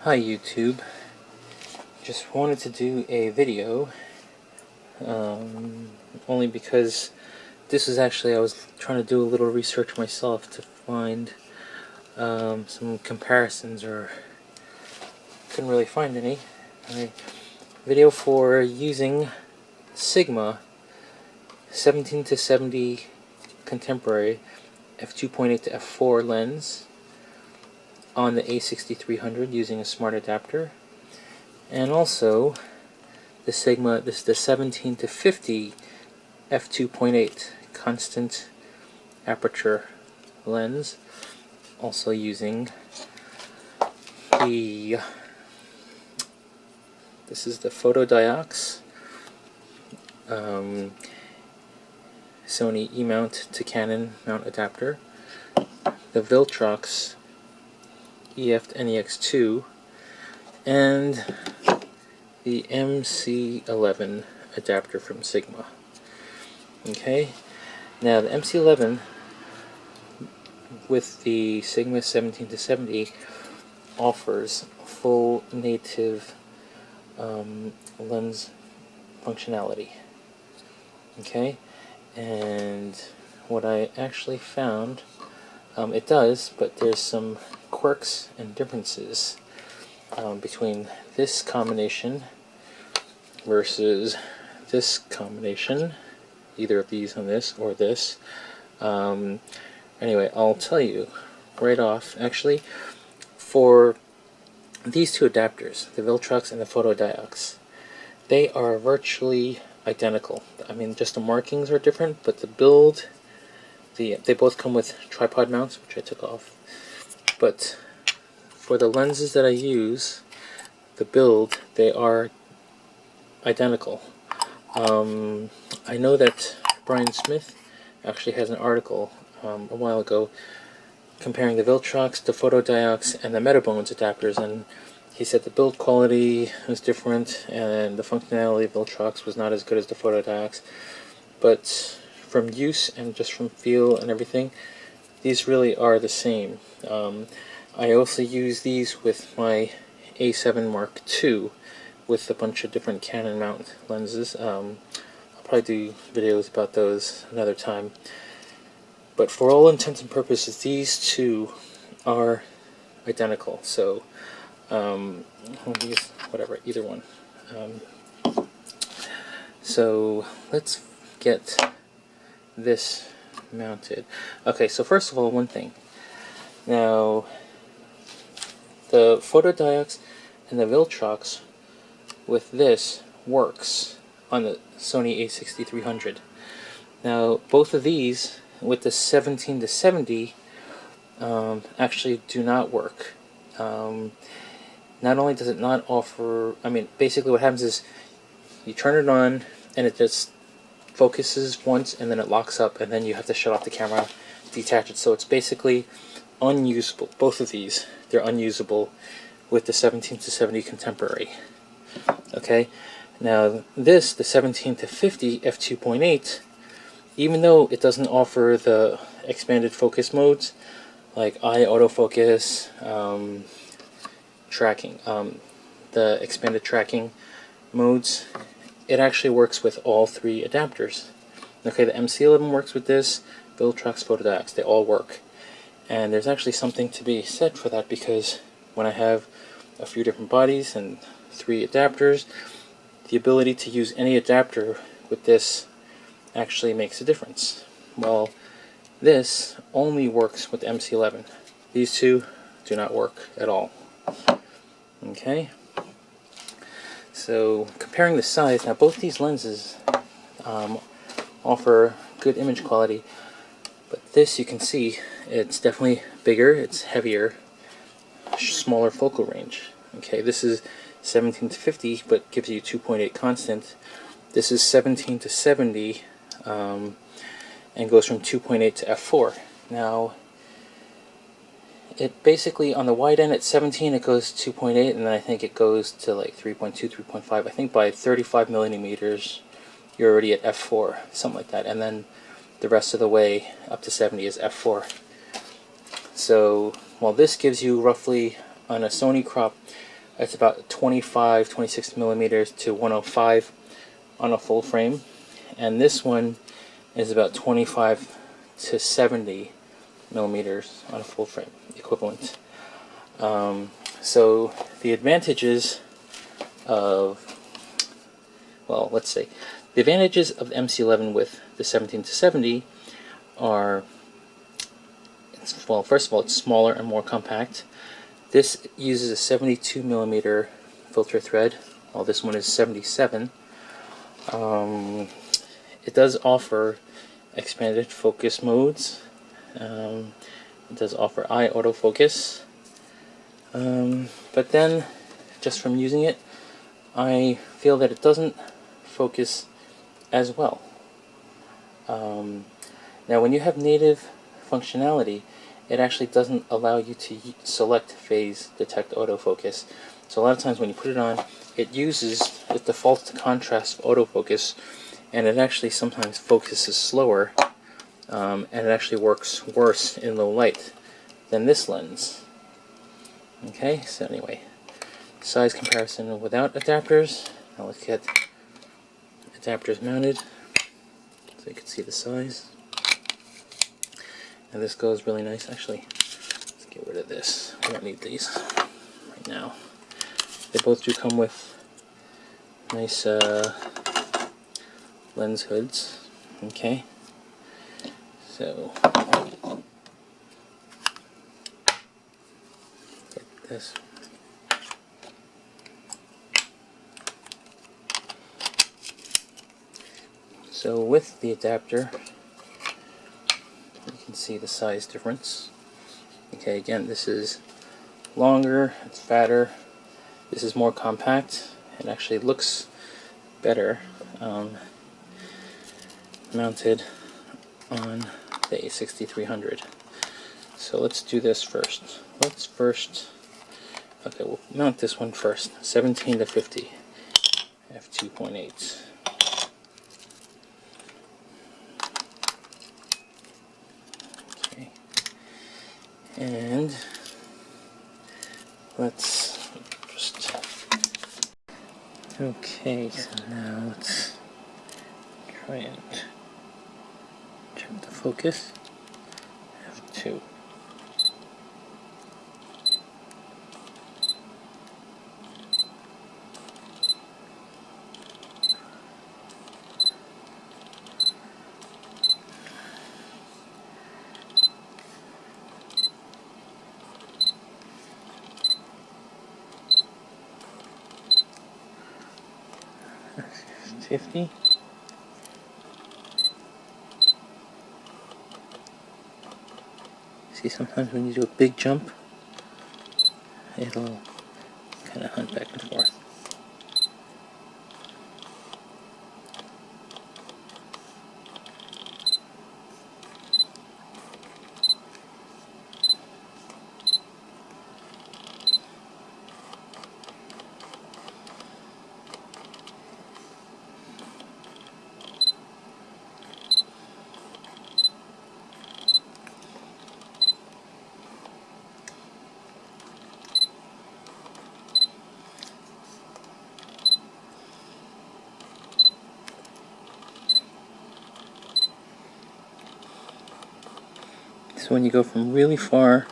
Hi YouTube, just wanted to do a video only because this is actually, I was trying to do a little research myself to find some comparisons, or couldn't really find any. Video for using Sigma 17 to 70 contemporary f2.8 to f4 lens on the A6300 using a smart adapter, and also the Sigma, this is the 17 to 50 f2.8 constant aperture lens, also using the, this is the Fotodiox Sony E-mount to Canon mount adapter, the Viltrox EF-NEX2, and the MC-11 adapter from Sigma. Okay, now the MC-11 with the Sigma 17 to 70 offers full native lens functionality. Okay, and what I actually found, it does, but there's some quirks and differences between this combination versus this combination, either of these on this or this. Anyway, I'll tell you right off, actually, for these two adapters, the Viltrox and the Fotodiox, they are virtually identical. I mean, just the markings are different, but the build, they both come with tripod mounts, which I took off. But for the lenses that I use, the build, they are identical. I know that Brian Smith actually has an article a while ago comparing the Viltrox, the Fotodiox, and the Metabones adapters, and he said the build quality was different and the functionality of Viltrox was not as good as the Fotodiox, but from use and just from feel and everything, these really are the same. I also use these with my A7 Mark II with a bunch of different Canon mount lenses. I'll probably do videos about those another time. But for all intents and purposes, these two are identical. So, whatever, either one. So let's get this mounted. Okay, so first of all, one thing. Now, the Fotodiox and the Viltrox with this works on the Sony A6300. Now, both of these with the 17 to 70 actually do not work. Not only does it not offer, I mean, basically what happens is you turn it on and it just focuses once and then it locks up, and then you have to shut off the camera, detach it. So it's basically unusable. Both of these, they're unusable with the 17 to 70 contemporary. Okay, now this, the 17 to 50 f2.8, even though it doesn't offer the expanded focus modes like eye autofocus, tracking, the expanded tracking modes, it actually works with all three adapters. Okay, the MC-11 works with this, Viltrox, Fotodiox, they all work. And there's actually something to be said for that, because when I have a few different bodies and three adapters, the ability to use any adapter with this actually makes a difference. Well, this only works with MC-11. These two do not work at all. Okay, so comparing the size, now both these lenses offer good image quality, but this, you can see, it's definitely bigger, it's heavier, smaller focal range. Okay, this is 17 to 50, but gives you 2.8 constant. This is 17 to 70, and goes from 2.8 to f4. Now, it basically, on the wide end at 17, it goes 2.8, and then I think it goes to like 3.2, 3.5. I think by 35 millimeters, you're already at f4, something like that. And then the rest of the way up to 70 is f4. So while this gives you roughly, on a Sony crop, It's about 26 millimeters to 105 on a full frame, and this one is about 25 to 70 millimeters on a full frame equivalent. So the advantages of, well, let's say the advantages of the MC-11 with the 17 to 70 are, well, first of all, it's smaller and more compact. This uses a 72 millimeter filter thread, while this one is 77. It does offer expanded focus modes. It does offer eye autofocus. But then, just from using it, I feel that it doesn't focus as well. Now, when you have native functionality, it actually doesn't allow you to select phase detect autofocus. So a lot of times when you put it on, it defaults to contrast autofocus, and it actually sometimes focuses slower, and it actually works worse in low light than this lens. Okay, so anyway, size comparison without adapters. Now let's get adapters mounted so you can see the size. And this goes really nice. Actually, let's get rid of this. We don't need these right now. They both do come with nice lens hoods. Okay, so get this. So with the adapter, you can see the size difference. Okay, again, this is longer, it's fatter, this is more compact, it actually looks better mounted on the A6300. So let's do this first. Okay, we'll mount this one first. 17 to 50, f2.8. Okay, and let's just. Okay, so now let's try and check the focus. F2. That's 50. See, sometimes when you do a big jump, it'll kind of hunt back and forth. So when you go from really far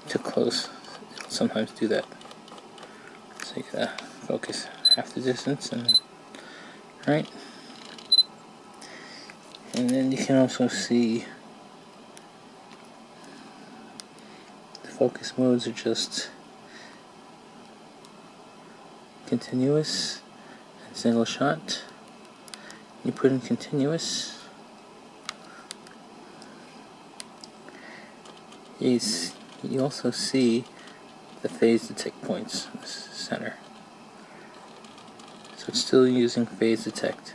to close, it'll sometimes do that. So you gotta focus half the distance, and right. And then you can also see the focus modes are just continuous and single shot. You put in continuous. You also see the phase detect points in the center. So it's still using phase detect.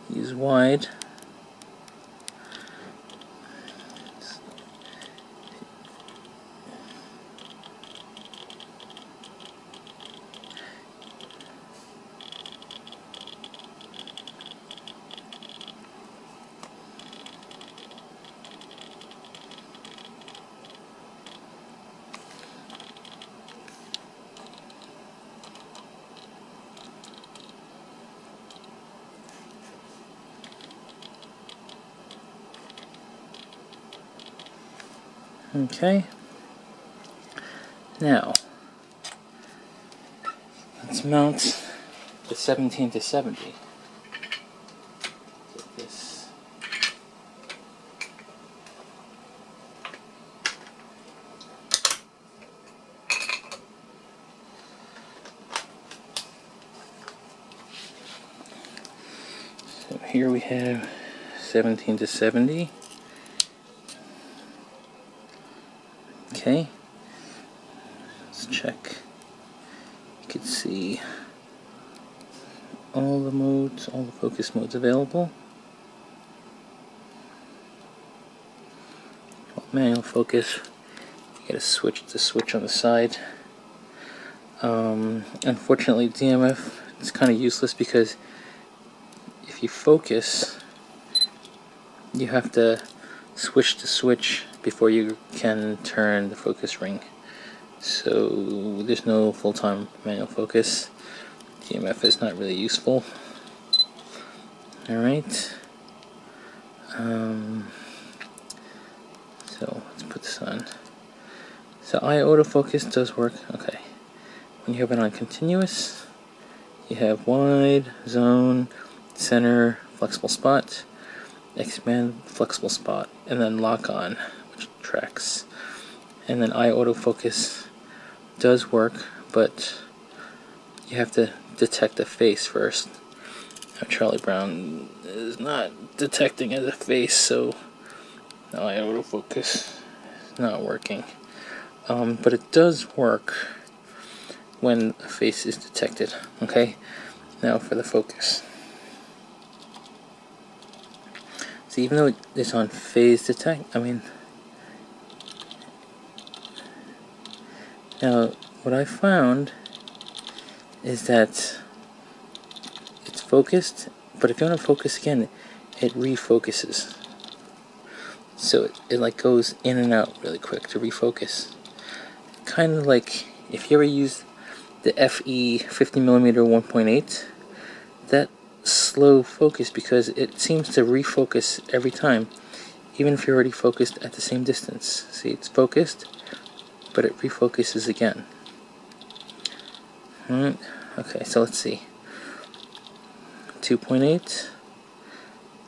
Use wide. Okay. Now, let's mount the 17 to 70. Get this. So here we have 17 to 70. Okay. Let's check. You can see all the modes, all the focus modes available. Manual focus, you get a switch on the side. Unfortunately, DMF is kind of useless because if you focus, you have to switch the switch before you can turn the focus ring. So there's no full-time manual focus. DMF is not really useful. Alright. So let's put this on. So eye autofocus does work. Okay. When you have it on continuous, you have wide, zone, center, flexible spot, expand, flexible spot, and then lock on, which tracks. And then eye autofocus does work, but you have to detect the face first. Now Charlie Brown is not detecting as a face, so eye autofocus is not working. But it does work when a face is detected. Okay, now for the focus. So even though it's on phase detect, now what I found is that it's focused, but if you want to focus again, it refocuses. So it like goes in and out really quick to refocus. Kind of like if you ever use the FE 50mm 1.8, that slow focus, because it seems to refocus every time, even if you're already focused at the same distance. See, it's focused, but it refocuses again. Alright, okay, so let's see. 2.8.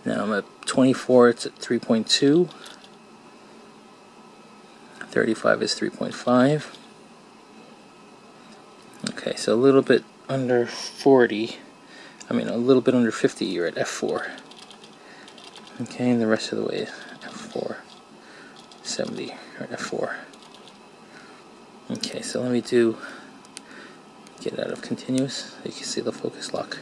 Now I'm at 24, it's at 3.2. 35 is 3.5. Okay, so a little bit under 40. A little bit under 50, you're at f4. Okay, and the rest of the way is f4. 70, you're at f4. Okay, so let me get out of continuous so you can see the focus lock.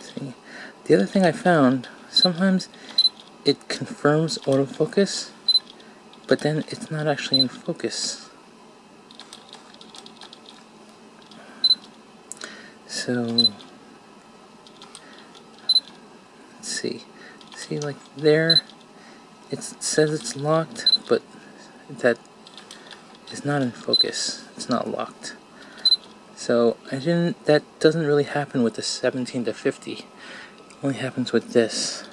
See, the other thing I found, sometimes it confirms autofocus, but then it's not actually in focus. So let's see. See, like there, it says it's locked, but that is not in focus. It's not locked. So that doesn't really happen with the 17 to 50. It only happens with this.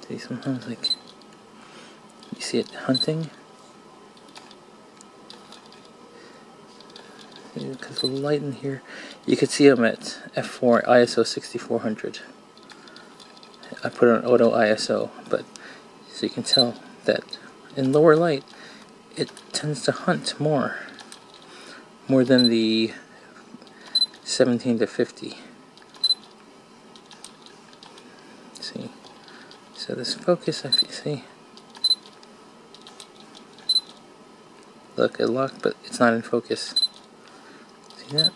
See, sometimes like you see it hunting. Because the light in here, you can see I'm at f4 ISO 6400. I put on auto ISO, but so you can tell that in lower light it tends to hunt more than the 17 to 50. See, so this focus, see, look, it locked, but it's not in focus. See that?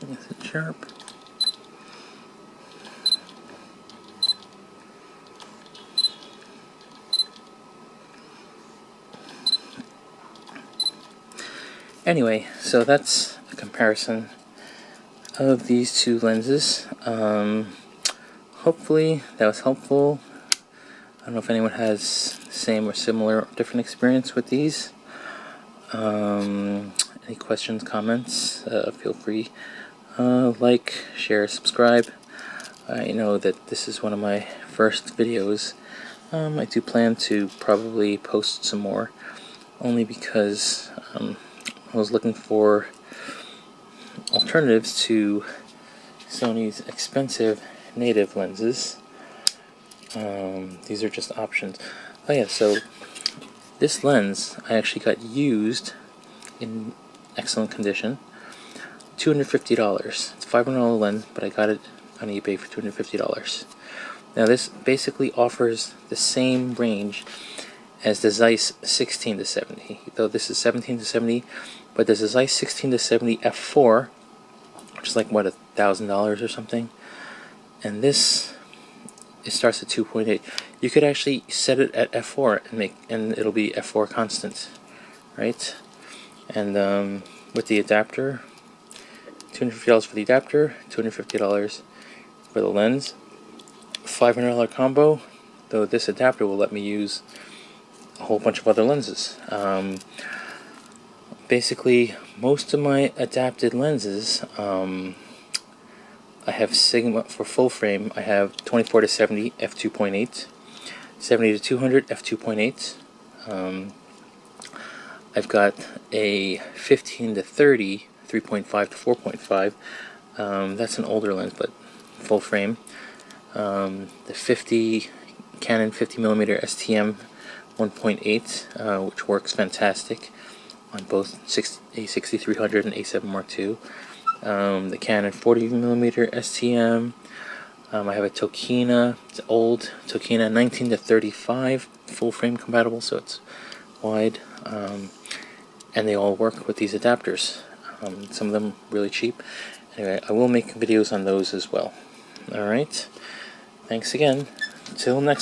Is it sharp? Anyway, so that's a comparison of these two lenses. hopefully that was helpful. I don't know if anyone has same or similar or different experience with these. Any questions, comments, feel free. Like, share, subscribe. I know that this is one of my first videos. I do plan to probably post some more, only because I was looking for alternatives to Sony's expensive native lenses. These are just options. Oh yeah, so this lens I actually got used in excellent condition. $250. It's a $500 lens, but I got it on eBay for $250. Now this basically offers the same range as the Zeiss 16 to 70, though this is 17 to 70, but there's a Zeiss 16 to 70 f4, which is like what, $1,000 or something, and this, it starts at 2.8. You could actually set it at f4 and it'll be f4 constant, right? And with the adapter, $250 for the adapter, $250 for the lens, $500 combo, though this adapter will let me use a whole bunch of other lenses. Basically, most of my adapted lenses, I have Sigma for full frame. I have 24 to 70 f2.8, 70 to 200 f2.8. I've got a 15 to 30 3.5 to 4.5. That's an older lens, but full frame. The Canon 50mm STM 1.8, which works fantastic on both A6300 and A7 Mark II. The Canon 40mm STM. I have a Tokina, it's old Tokina 19 to 35, full frame compatible, so it's wide. And they all work with these adapters. Some of them really cheap. Anyway, I will make videos on those as well. Alright, thanks again. Till next